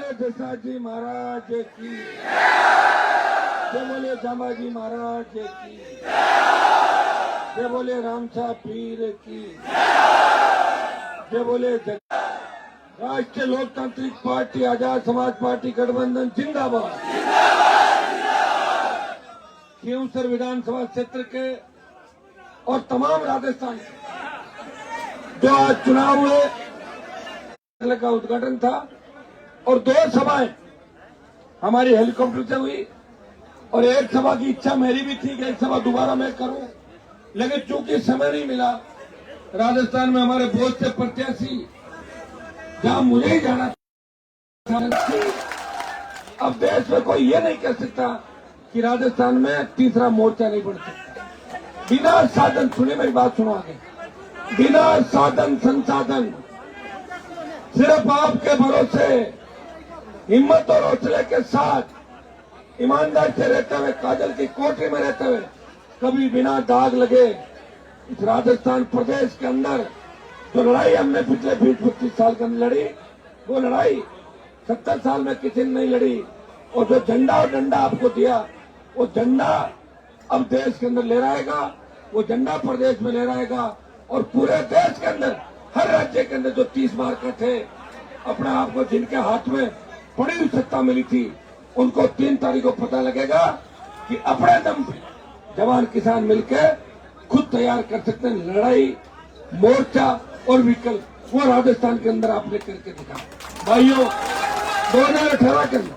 बोले दशाजी महाराज की, जय बोले जामाजी महाराज की, जय बोले रामसा पीर की, जय बोले राष्ट्रीय लोकतांत्रिक पार्टी आजाद समाज पार्टी गठबंधन जिंदाबाद। खींवसर विधानसभा क्षेत्र के और तमाम राजस्थान जो आज चुनाव हुए का उद्घाटन था और 2 सभाएं हमारी हेलीकॉप्टर से हुई और एक सभा की इच्छा मेरी भी थी कि एक सभा दोबारा मैं करूं, लेकिन चूंकि समय नहीं मिला, राजस्थान में हमारे बहुत से प्रत्याशी जहां मुझे ही जाना था, अब देश में कोई ये नहीं कह सकता कि राजस्थान में तीसरा मोर्चा नहीं बढ़ सकता। बिना साधन, सुने मेरी बात सुनो आगे, बिना साधन संसाधन सिर्फ आपके भरोसे हिम्मत और हौसले के साथ ईमानदारी से रहते हुए, काजल की कोठरी में रहते हुए, कभी बिना दाग लगे इस राजस्थान प्रदेश के अंदर जो लड़ाई हमने पिछले 20-25 साल के अंदर लड़ी, वो लड़ाई 70 साल में किसी ने नहीं लड़ी। और जो झंडा और डंडा आपको दिया, वो झंडा अब देश के अंदर ले रहेगा, वो झंडा प्रदेश में ले रहेगा और पूरे देश के अंदर, हर राज्य के अंदर जो 30 मार्कर थे, अपने आप को जिनके हाथ में बड़ी हुई सत्ता मिली थी, उनको 3 तारीख को पता लगेगा कि अपने दम पे जवान किसान मिलकर खुद तैयार कर सकते हैं लड़ाई, मोर्चा और विकल्प। वो राजस्थान के अंदर आपने करके दिखा। भाइयों, 2018 के अंदर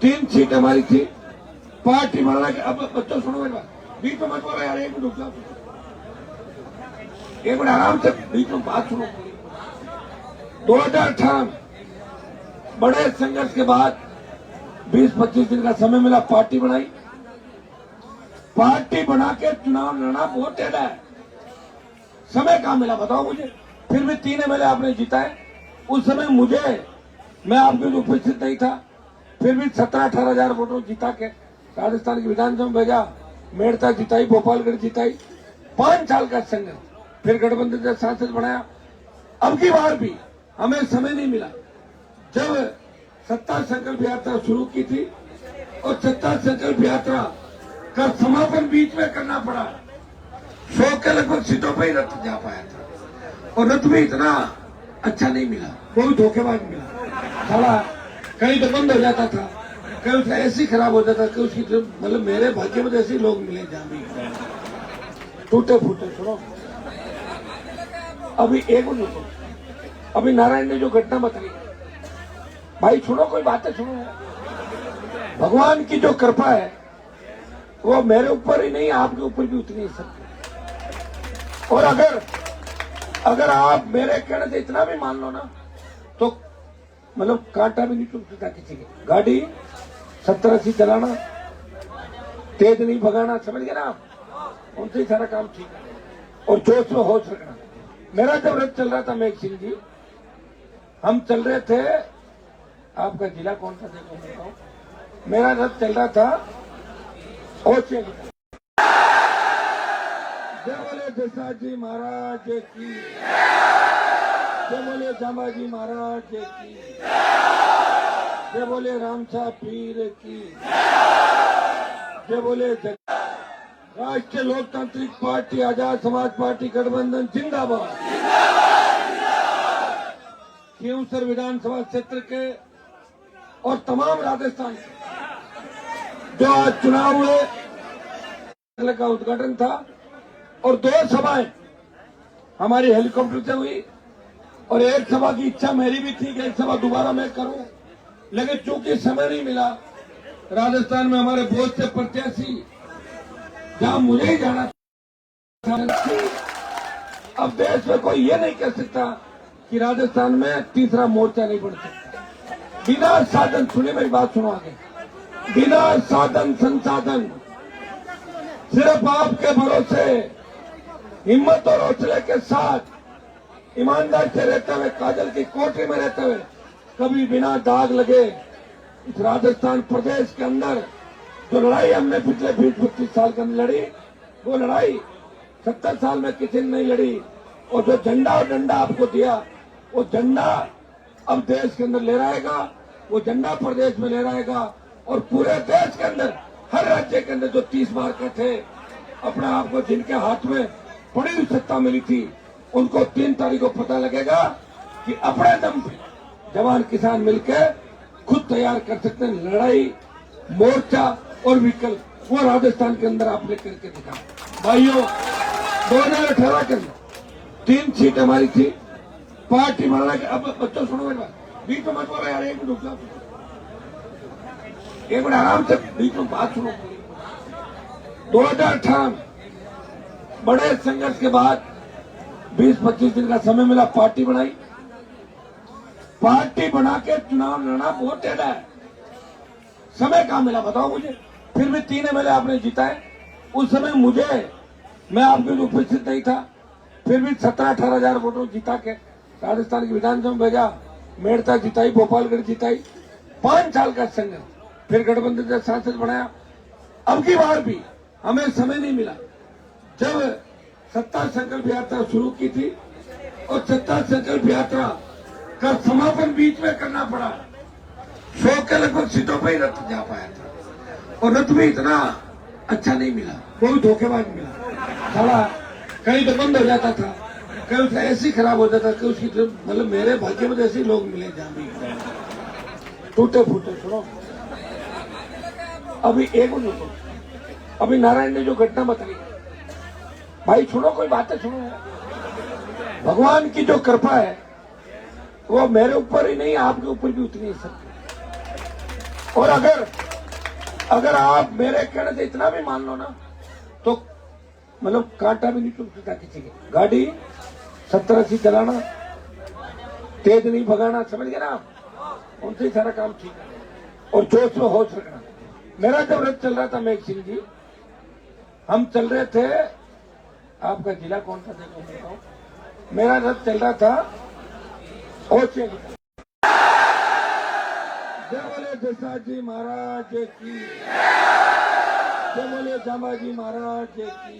3 सीट हमारी थी, पार्टी बनाना के। अब बच्चों सुनो मेरी बात, बीच में मत बोलो यार, एक मिनट रुक जाओ, एक मिनट आराम से बीच में बात सुनो। 2018 में बड़े संघर्ष के बाद 20-25 दिन का समय मिला, पार्टी बनाई। पार्टी बना के चुनाव लड़ना बहुत टेढ़ा है, समय कहां मिला बताओ मुझे। फिर भी 3 MLA आपने जिताए। उस समय मैं आपके लिए उपस्थित नहीं था, फिर भी 17-18 हजार वोटों जिता के राजस्थान की विधानसभा में भेजा। मेड़ता जिताई, भोपालगढ़ जिताई, 5 साल का संघर्ष, फिर गठबंधन से सांसद बनाया। अब की बार भी हमें समय नहीं मिला। जब सत्ता संकल्प यात्रा शुरू की थी और सत्ता संकल्प यात्रा का समापन बीच में करना पड़ा, 100 के लगभग सीटों पर ही रथ जा पाया था और रथ भी इतना अच्छा नहीं मिला, कोई धोखेबाज मिला। साला कहीं तो बंद हो जाता था, कहीं उसका ऐसी खराब हो जाता, कि उसकी मतलब मेरे भाग्य में ऐसे लोग मिले जहां भी टूटे फूटे। सुनो अभी एक मिनट, अभी नारायण ने जो घटना बताई, भाई सुनो, कोई बातें सुनो। भगवान की जो कृपा है वो मेरे ऊपर ही नहीं, आपके ऊपर भी उतनी ही सब। और अगर आप मेरे कहने से इतना भी मान लो ना, तो मतलब कांटा भी नहीं चुभ सकता किसी की। गाड़ी 70-80 चलाना, तेज नहीं भगाना, समझ गए ना आप, उनसे ही सारा काम ठीक है। और जोश में होश रखना। मेरा जब रथ चल रहा था मेघ सिंह जी, हम चल रहे थे, आपका जिला कौन सा देखो बताओ, मेरा रथ चल रहा था ओचे। जय बोले दशाजी महाराज की, जय बोले जामाजी महाराज की, जय बोले रामसा पीर की, जय बोले राष्ट्रीय लोकतांत्रिक पार्टी आजाद समाज पार्टी गठबंधन जिंदाबाद। खींवसर विधानसभा क्षेत्र के और तमाम राजस्थान जो आज चुनाव हुए का उद्घाटन था और 2 सभाएं हमारी हेलीकॉप्टर से हुई और एक सभा की इच्छा मेरी भी थी कि एक सभा दोबारा मैं करूं, लेकिन चूंकि समय नहीं मिला, राजस्थान में हमारे बहुत से प्रत्याशी जहां मुझे ही जाना था, अब देश में कोई ये नहीं कह सकता कि राजस्थान में तीसरा मोर्चा नहीं बढ़ सकता। बिना साधन, सुने मेरी बात सुनो आगे, बिना साधन संसाधन सिर्फ आपके भरोसे हिम्मत और हौसले के साथ ईमानदारी से रहते हुए, काजल की कोठरी में रहते हुए, कभी बिना दाग लगे इस राजस्थान प्रदेश के अंदर जो लड़ाई हमने पिछले 20-25 साल के अंदर लड़ी, वो लड़ाई 70 साल में किसी ने नहीं लड़ी। और जो झंडा और डंडा आपको दिया, वो झंडा अब देश के अंदर ले रहेगा, वो झंडा प्रदेश में ले रहेगा और पूरे देश के अंदर हर राज्य के अंदर जो 30 मार्केट थे अपने आप को जिनके हाथ में बड़ी हुई सत्ता मिली थी उनको 3 तारीख को पता लगेगा कि अपने दम पे जवान किसान मिलकर खुद तैयार कर सकते हैं लड़ाई मोर्चा और विकल्प। वो राजस्थान के अंदर आपने करके दिखा। भाइयों 2018 के अंदर 3 सीट हमारी थी पार्टी बनाना के। अब बच्चों सुनो मेरी बात, बीच में मत बोलो यार, एक मिनट आराम से बीच में बात सुनो। 2018 बड़े संघर्ष के बाद 20-25 दिन का समय मिला, पार्टी बनाई। पार्टी बना के चुनाव लड़ना बहुत टेढ़ा है, समय कहां मिला बताओ मुझे। फिर भी 3 MLA आपने जिताए। उस समय मैं आपके लिए उपस्थित नहीं था, फिर भी 17-18 हजार वोटों जिता के राजस्थान की विधानसभा में भेजा। मेड़ता जिताई, गोपालगढ़ जिताई, 5 साल का संघर्ष, फिर गठबंधन से सांसद बनाया। अब की बार भी हमें समय नहीं मिला। जब सत्ता संकल्प यात्रा शुरू की थी और सत्ता संकल्प यात्रा का समापन बीच में करना पड़ा, 100 के लगभग सीटों पर ही रथ जा पाया था और रथ भी इतना अच्छा नहीं मिला, वो भी धोखेबाज मिला। साला कहीं तो बंद हो जाता था, कहीं उसका ऐसी खराब हो जाता कि उसकी मतलब मेरे भाग्य में जैसे लोग मिले जहां भी टूटे फूटे। सुनो अभी एक मिनट, अभी नारायण ने जो घटना बताई भाई सुनो, कोई बातें सुनो। भगवान की जो कृपा है वो मेरे ऊपर ही नहीं आपके ऊपर भी उतनी है सबकी। और अगर आप मेरे कहने से इतना भी मान लो ना तो मतलब कांटा भी नहीं चुभ सकता किसी की। गाड़ी 70-80 चलाना, तेज नहीं भगाना, समझ गए ना आप, उनसे ही सारा काम ठीक है। और जोश में होश रखना। मेरा जब रथ चल रहा था मेघ सिंह जी, हम चल रहे थे, आपका जिला कौन था देखो बताओ, मेरा रथ चल रहा था ओचे। जय बोले जसाजी महाराज की, जय बोले जामाजी महाराज की,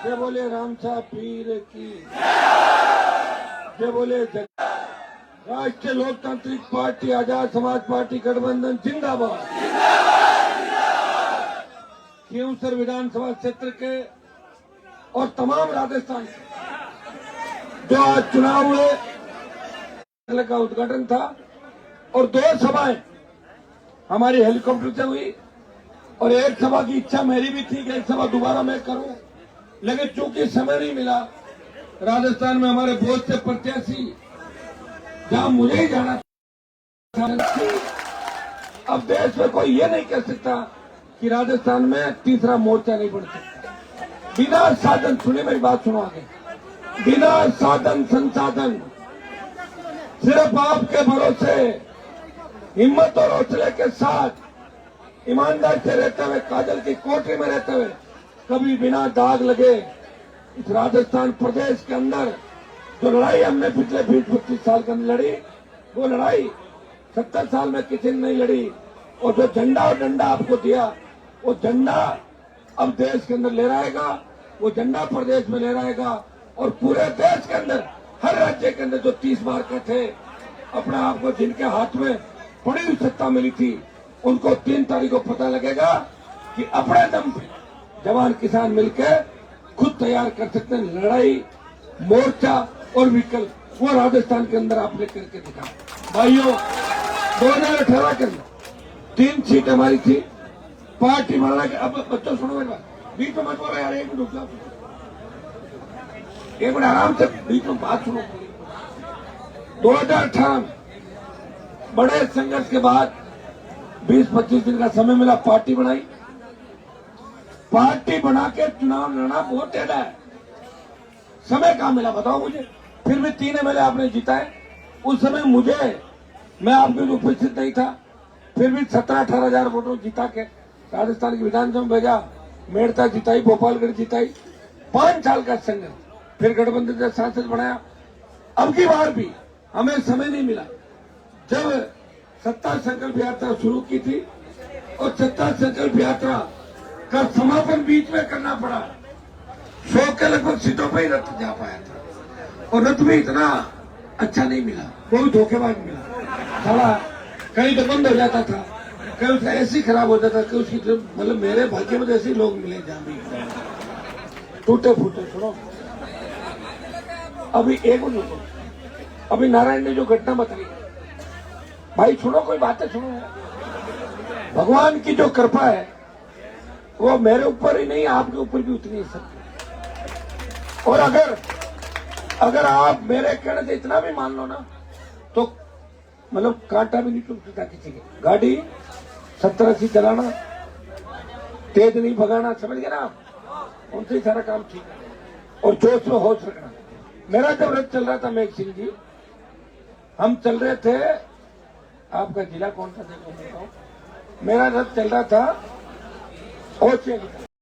जय बोले रामसा पीर की, जय बोले राष्ट्रीय लोकतांत्रिक पार्टी आजाद समाज पार्टी गठबंधन जिंदाबाद। खींवसर विधानसभा क्षेत्र के और तमाम राजस्थान के जो आज चुनाव हुए का उद्घाटन था और 2 सभाएं हमारी हेलीकॉप्टर से हुई और एक सभा की इच्छा मेरी भी थी कि एक सभा दोबारा मैं करूं, लेकिन चूंकि समय नहीं मिला, राजस्थान में हमारे बहुत से प्रत्याशी जहां मुझे ही जाना था। अब देश में कोई ये नहीं कह सकता कि राजस्थान में तीसरा मोर्चा नहीं बन सकता। बिना साधन, सुनिए मेरी बात सुनो आगे, बिना साधन संसाधन सिर्फ आपके भरोसे हिम्मत और हौसले के साथ ईमानदारी से रहते हुए, काजल की कोठरी में रहते हुए, कभी बिना दाग लगे इस राजस्थान प्रदेश के अंदर जो लड़ाई हमने पिछले 20-25 साल के अंदर लड़ी, वो लड़ाई 70 साल में किसी ने नहीं लड़ी। और जो झंडा और डंडा आपको दिया, वो झंडा अब देश के अंदर ले रहेगा, वो झंडा प्रदेश में ले रहेगा और पूरे देश के अंदर हर राज्य के अंदर जो 30 मार्केट थे अपने आप को जिनके हाथ में बड़ी हुई सत्ता मिली थी उनको 3 तारीख को पता लगेगा कि अपने दम पे जवान किसान मिलकर खुद तैयार कर सकते हैं लड़ाई मोर्चा और विकल्प। वो राजस्थान के अंदर आपने करके दिखा। भाइयों 2018 के अंदर 3 सीट हमारी थी पार्टी बनाना के। अब बच्चों सुनो मेरी बात, बीच में मत बोलो यार, एक मिनट आराम से बीच में बात सुनो। 2018 बड़े संघर्ष के बाद 20-25 दिन का समय मिला, पार्टी बनाई। पार्टी बना के चुनाव लड़ना बहुत टेढ़ा है, समय कहां मिला बताओ मुझे। फिर भी 3 MLA आपने जिताए। उस समय मैं आपके लिए उपस्थित नहीं था, फिर भी 17-18 हजार वोटों जिता के राजस्थान की विधानसभा में भेजा। मेड़ता जिताई, गोपालगढ़ जिताई, 5 साल का संघर्ष, फिर गठबंधन से सांसद बनाया। अब की बार भी हमें समय नहीं मिला। जब सत्ता संकल्प यात्रा शुरू की थी और सत्ता संकल्प यात्रा का समापन बीच में करना पड़ा, 100 के लगभग सीटों पर ही रथ जा पाया था और रथ भी इतना अच्छा नहीं मिला, वो भी धोखेबाज मिला। थोड़ा कहीं तो बंद हो जाता था, कहीं उसका एसी खराब हो जाता, कहीं उसकी मतलब मेरे भाग्य में ऐसे लोग मिले जहां भी टूटे फूटे। सुनो अभी एक मिनट, अभी नारायण ने जो घटना बताई भाई, सुनो कोई बातें सुनो। भगवान की जो कृपा है वो मेरे ऊपर ही नहीं, आपके ऊपर भी उतनी है सब। और अगर आप मेरे कहने से इतना भी मान लो ना, तो मतलब कांटा भी नहीं चुभ सकता किसी की। गाड़ी 70-80 चलाना, तेज नहीं भगाना, समझ गए ना आप, उनसे ही सारा काम ठीक है। और जोश में होश रखना। मेरा जब रथ चल रहा था मेघ सिंह जी, हम चल रहे थे, आपका जिला कौन सा देखो बताओ, मेरा रथ चल रहा था ओछे की तरफ।